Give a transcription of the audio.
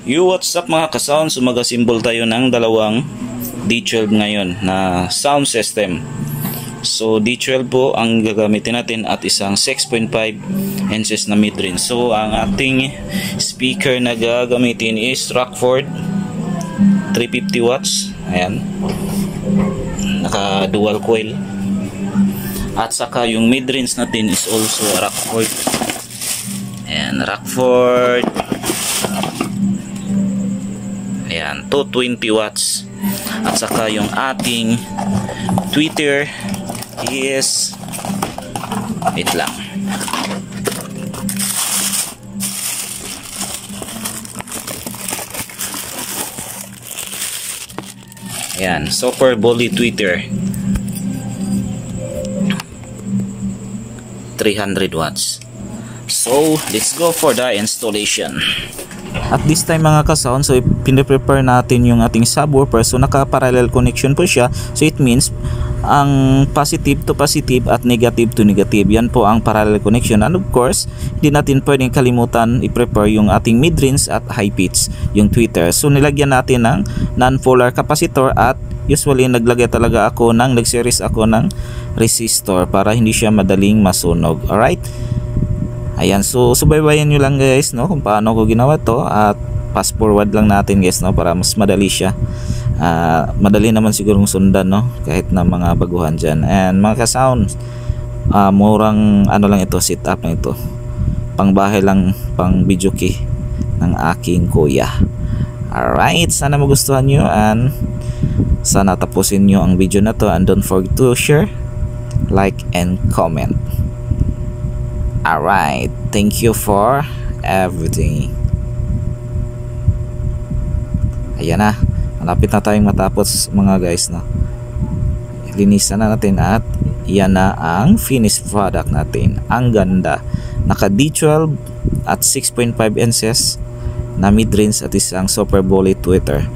Yo, what's up mga ka-sounds? Mag-assemble tayo ng dalawang D12 ngayon na sound system. So D12 po ang gagamitin natin at isang 6.5 inches na mid-range. So ang ating speaker na gagamitin is Rockford 350 watts. Ayan. Naka dual coil. At saka yung mid-range natin is also Rockford. Ayan, Rockford. Ayan, 220 watts. At saka yung ating tweeter is wait lang. Ayan, Super Bully tweeter 300 watts. So, let's go for the installation. At this time mga ka-sound, so piniprepare natin yung ating subwoofer. So naka-parallel connection po siya. So it means ang positive to positive at negative to negative. Yan po ang parallel connection. And of course, hindi natin pwedeng kalimutan i-prepare yung ating mid-range at high pitch, yung tweeter. So nilagyan natin ng non-polar capacitor at usually naglagay talaga ako ng nag-series ako ng resistor para hindi siya madaling masunog. Alright? Ayan, so subaybayan nyo lang guys, no, kung paano ko ginawa to at fast forward lang natin guys, no, para mas madali siya. Madali naman sigurong sundan, no, kahit na mga baguhan dyan. And mga ka-sound, murang ano lang ito, setup lang ito, pang bahay lang, pang video key ng aking kuya. Alright, sana magustuhan nyo and sana tapusin nyo ang video na to, and don't forget to share, like and comment. Alright, thank you for everything. Ayan na, malapit na tayong matapos mga guys, no? Linisan na natin at yan na ang finished product natin. Ang ganda, naka D12 at 6.5 inches na mid-range at isang Super Bully tweeter.